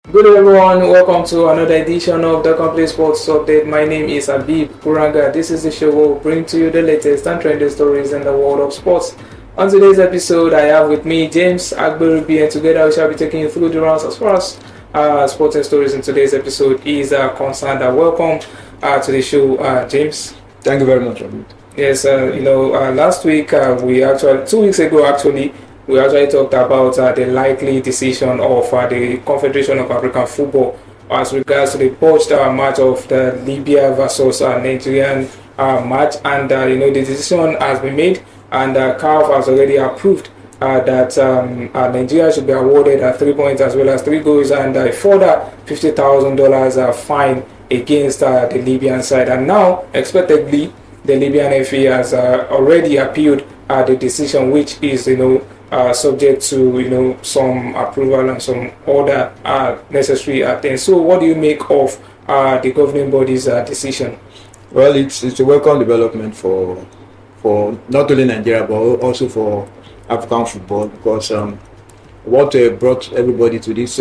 Good everyone, welcome to another edition of the Complete Sports Update. My name is Abib Kuranga. This is the show where we'll bring to you the latest and trending stories in the world of sports. On today's episode, I have with me James Agberubi, and together we shall be taking you through the rounds as far as sports and stories in today's episode is concerned. Welcome to the show, James. Thank you very much, Abib. Yes, last week, 2 weeks ago actually, we actually talked about the likely decision of the Confederation of African Football as regards to the botched match of the Libya versus Nigerian match, and the decision has been made, and CAF has already approved that Nigeria should be awarded 3 points as well as 3 goals and a further $50,000 fine against the Libyan side. And now, expectedly, the Libyan FA has already appealed the decision, which is subject to some approval and some other necessary things. So, what do you make of the governing body's decision? Well, it's a welcome development for not only Nigeria but also for African football, because what brought everybody to this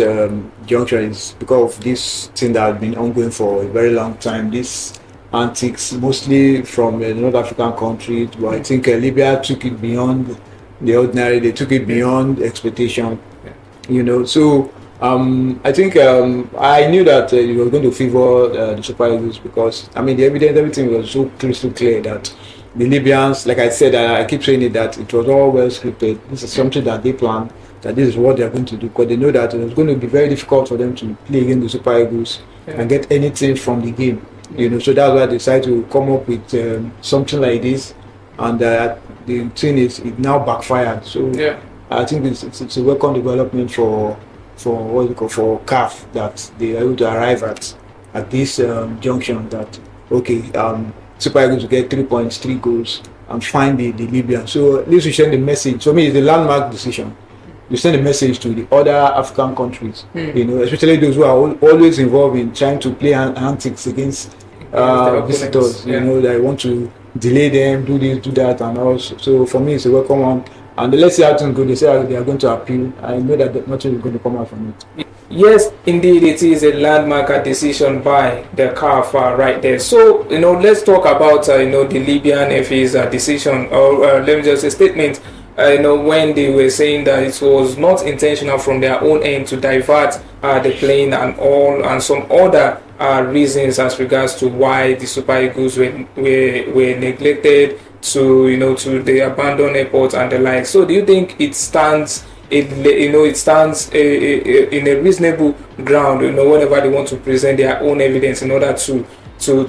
junction is because of this thing that has been ongoing for a very long time. This Antics, mostly from North African countries, but I think Libya took it beyond the ordinary. They took it beyond expectation, So I think I knew that you were going to favor the Super Eagles, because the evidence, everything was so crystal clear that the Libyans, like I said, I keep saying it, that it was all well scripted. This is something that they planned, that this is what they are going to do, because they know that it was going to be very difficult for them to play against the Super Eagles and get anything from the game. So that's why they decided to come up with something like this, and the thing is, it now backfired. So I think it's a welcome development for what you call for CAF, that they are able to arrive at this junction, that Super Eagles will get 3 points, 3 goals, and find the Libyan. So at least we send the message. For me, it's a landmark decision. You send a message to the other African countries, especially those who are always involved in trying to play antics against visitors. They want to delay them, do this, do that, and also. So for me, it's a welcome one. And let's see how things go. They say they are going to appeal. I know that nothing is going to come out from it. Yes, indeed, it is a landmark decision by the CAF right there. So, let's talk about, the Libyan FA's decision, or let me just say statement, when they were saying that it was not intentional from their own end to divert the plane and some other reasons as regards to why the Super Eagles were neglected to the abandoned airport and the like. So, do you think it stands? It stands in a reasonable ground, whenever they want to present their own evidence in order to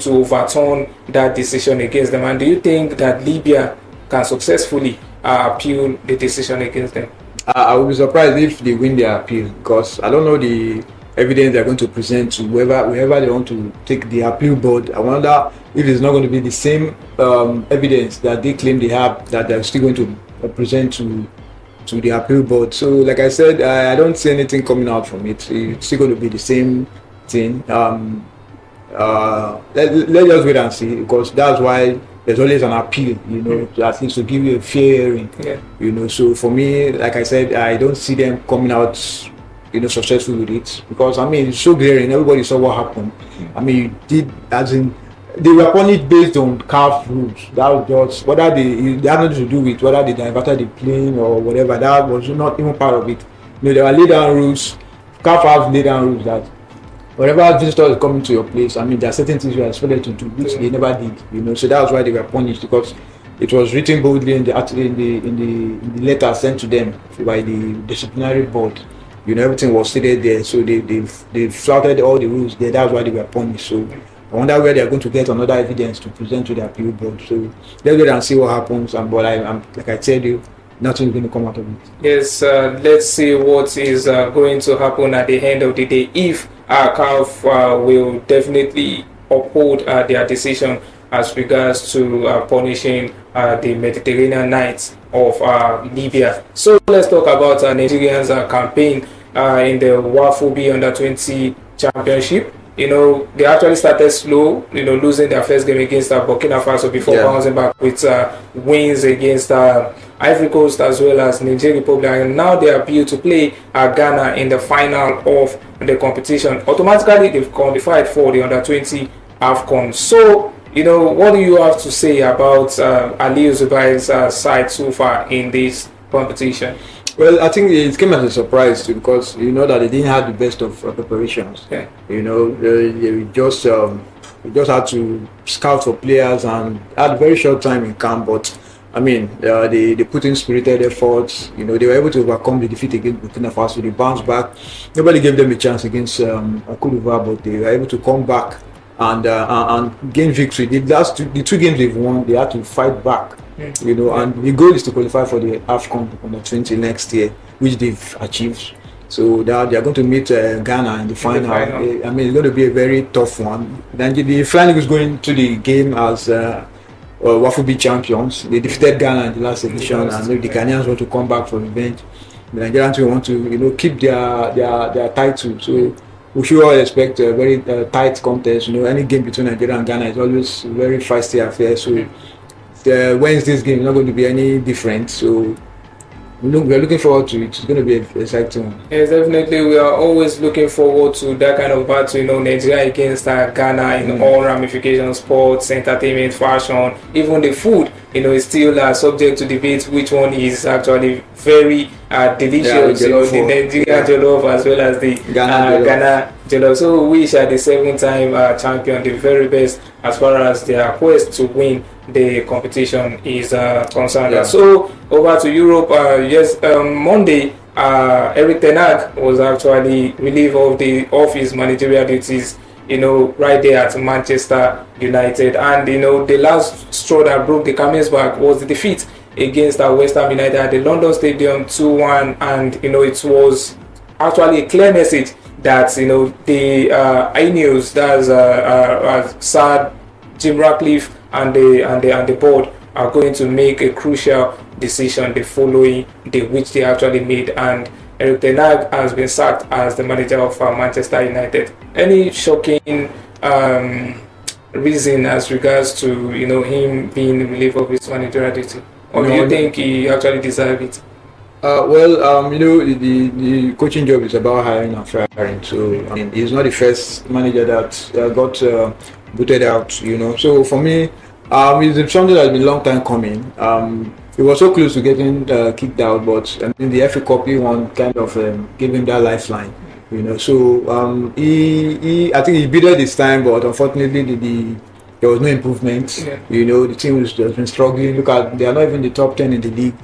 overturn that decision against them. And do you think that Libya can successfully appeal the decision against them? I would be surprised if they win their appeal, because I don't know the evidence they're going to present to whoever they want to take the appeal board. I wonder if it's not going to be the same evidence that they claim they have, that they're still going to present to the appeal board. So like I said, I don't see anything coming out from it. It's still going to be the same thing. Let's just wait and see, because that's why there's always an appeal, at least to give you a fair hearing. So for me, like I said, I don't see them coming out successful with it, because it's so glaring. Everybody saw what happened. They were punished based on CAF rules. That was just whether they had nothing to do with whether they diverted the plane or whatever. That was not even part of it. There were laid down rules. CAF have laid down rules that whenever visitors is coming to your place, there are certain things you are expected to do, which they never did. So that's why they were punished, because it was written boldly in the letter sent to them by the disciplinary board. Everything was stated there. So they flouted all the rules there. That's why they were punished. So I wonder where they are going to get another evidence to present to the appeal board. So let's wait and see what happens. But I'm like I tell you, nothing is going to come out of it. Yes, let's see what is going to happen at the end of the day. If CAF will definitely uphold their decision as regards to punishing the Mediterranean Knights of Libya. So let's talk about Nigerians' campaign in the WAFU-B Under 20 Championship. they actually started slow, losing their first game against Burkina Faso before bouncing back with wins against Ivory Coast as well as Niger Republic, and now they are due to play Ghana in the final of the competition. Automatically, they've qualified for the under-20 Afcon. So, what do you have to say about Aliou Zubair's side so far in this competition? Well, I think it came as a surprise too, because you know that they didn't have the best of preparations. Yeah. They just had to scout for players and had a very short time in camp. But I mean, they put in spirited efforts. They were able to overcome the defeat against Burkina Faso. They bounced back. Nobody gave them a chance against Cote d'Ivoire, but they were able to come back and gain victory. The two games they've won, they had to fight back. And the goal is to qualify for the Afcon under 20 next year, which they've achieved. So they are going to meet Ghana in the final. I mean, it's going to be a very tough one. Then the Flying Eagles going to the game as WAFU-B champions. They defeated Ghana in the last edition, and the Ghanaians want to come back for revenge. The Nigerians want to keep their title. So we should all expect a very tight contest. Any game between Nigeria and Ghana is always a very feisty affair. So Wednesday's game is not going to be any different. So we're looking forward to it. It's going to be an exciting one. Yes, definitely. We are always looking forward to that kind of battle. Nigeria against Ghana in all ramifications: sports, entertainment, fashion, even the food. Is still subject to debate which one is actually very delicious. The Nigerian jollof as well as the Ghana jollof. So we wish the 7-time champion the very best as far as their quest to win the competition is concerned. Yeah. So over to Europe. Monday, Erik ten Hag was actually relieved of his managerial duties. Right there at Manchester United, and the last straw that broke the camel's back was the defeat against West Ham United at the London Stadium 2-1, and it was actually a clear message that the Ineos, that's Sir Jim Ratcliffe and the board are going to make a crucial decision the following day, which they actually made, and Erik ten Hag has been sacked as the manager of Manchester United. Any shocking reason as regards to him being relieved of his managerial duty, or do you think he actually deserved it? The coaching job is about hiring and firing. So I mean, he's not the first manager that got booted out. So for me, it's something that's been a long time coming. He was so close to getting kicked out, but I mean, the FA Cup he won kind of gave him that lifeline. So I think he beat it this time, but unfortunately there was no improvement. Yeah. The team has been struggling. Look at, they are not even the top 10 in the league.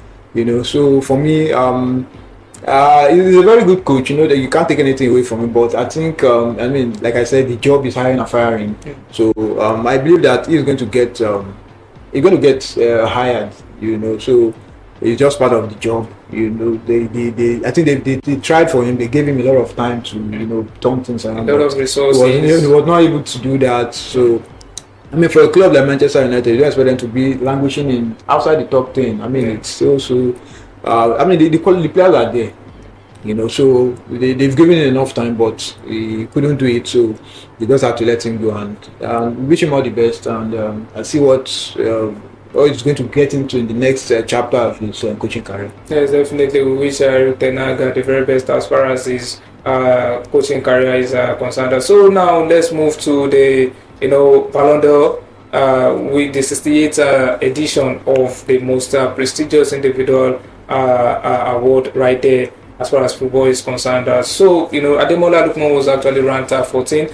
So for me, he's a very good coach. That you can't take anything away from him. But I think, like I said, the job is hiring and firing. Yeah. So I believe that he's going to get hired. So it's just part of the job. I think they tried for him. They gave him a lot of time to turn things around. A lot of resources. He was not able to do that. So I mean, for a club like Manchester United, you don't expect them to be languishing outside the top 10. I mean, it's still so. The players are there. So they've given him enough time, but he couldn't do it. So they just have to let him go, and wish him all the best, and see what he's going to get into in the next chapter of his coaching career. Yes, definitely. We wish Erik ten Hag the very best as far as his coaching career is concerned. So now let's move to the Ballon d'Or with the 68th edition of the most prestigious individual award right there as far as football is concerned. So Ademola Lookman was actually ranked at 14.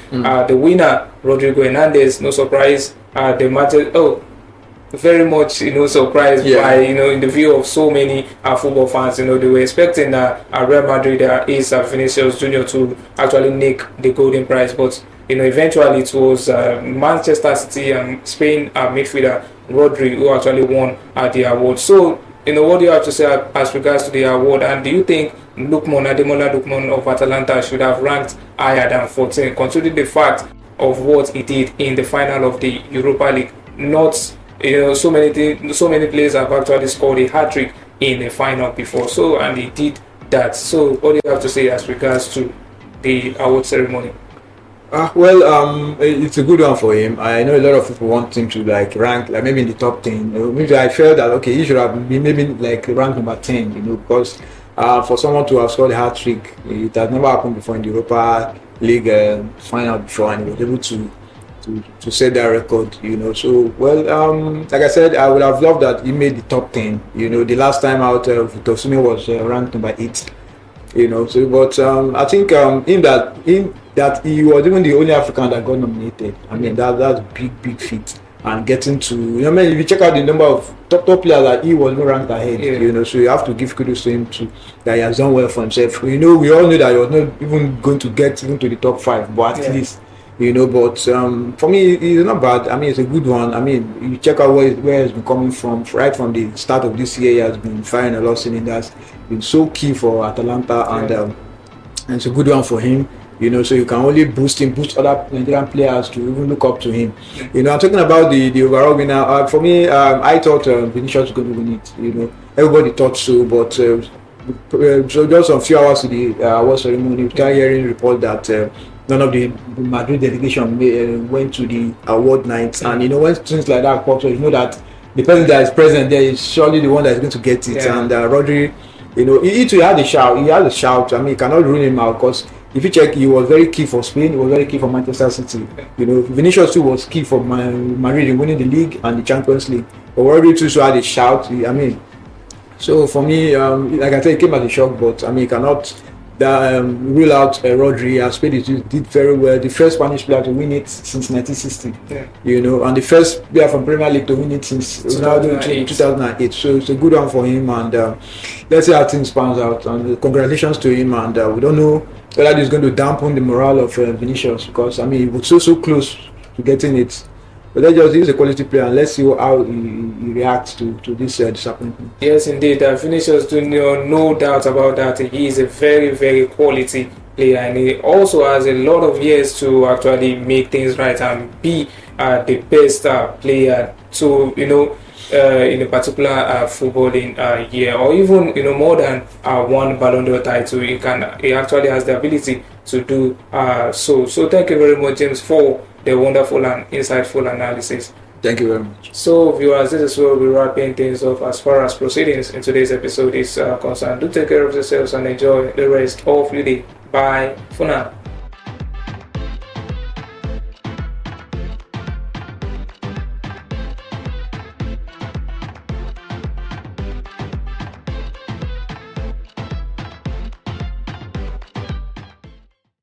The winner, Rodrigo Hernandez, no surprise. Very much surprised by in the view of so many football fans. They were expecting Real Madrid ace Vinicius Junior to actually nick the golden prize, but eventually it was Manchester City and Spain midfielder Rodri who actually won the award. So what do you have to say as regards to the award, and do you think Ademola Lookman of Atalanta should have ranked higher than 14, considering the fact of what he did in the final of the Europa League? Not so many players have actually scored a hat-trick in the final before, and he did that. So what do you have to say as regards to the award ceremony? It's a good one for him. I know a lot of people want him to like rank like maybe in the top 10. Maybe I felt that okay, he should have been maybe like ranked number 10. Because for someone to have scored a hat trick, it has never happened before in the Europa League final before, and he was able to set that record. So like I said, I would have loved that he made the top 10. The last time out, Victor Osimhen was ranked number 8. So but I think in that he was even the only African that got nominated. I mean that's big feat, and getting to I mean if you check out the number of top players that he was not ranked ahead, so you have to give kudos to him too, that he has done well for himself. We all knew that he was not even going to get even to the top 5, but at least but for me it's not bad. I mean it's a good one. I mean you check out where he's been coming from right from the start of this year. He has been firing a lot of cylinders, been so key for Atalanta, and it's a good one for him. So you can only boost other Nigerian players to even look up to him. I'm talking about the overall winner. For me, I thought Vinicius was going to win it. Everybody thought so, but so just a few hours to the award ceremony, we started hearing report that none of the Madrid delegation went to the award night, and when things like that pop up, that the person that is present there is surely the one that is going to get it. And Rodri, he too had a shout. He had a shout. I mean, you cannot rule him out because if you check, he was very key for Spain. He was very key for Manchester City. Vinicius too was key for Madrid in winning the league and the Champions League. But Rodri too had a shout. I mean, so for me, like I said, it came as a shock. But I mean, you cannot rule out Rodri. As Spain did very well. The first Spanish player to win it since 1960. And the first player from Premier League to win it since 2008. So it's a good one for him. And let's see how things pans out. And congratulations to him. And we don't know whether this is going to dampen the morale of Vinicius, because I mean he was so close to getting it. But let's just use a quality player and let's see how he reacts to this disappointment. Yes, indeed. Vinicius, do no doubt about that. He is a very quality player, and he also has a lot of years to actually make things right and be the best player to in a particular footballing year, or even more than one Ballon d'Or title. He actually has the ability to do so. So thank you very much, James, for the wonderful and insightful analysis. Thank you very much. So viewers, this is where we're wrapping things up as far as proceedings in today's episode is concerned. Do take care of yourselves and enjoy the rest of your day. Bye for now.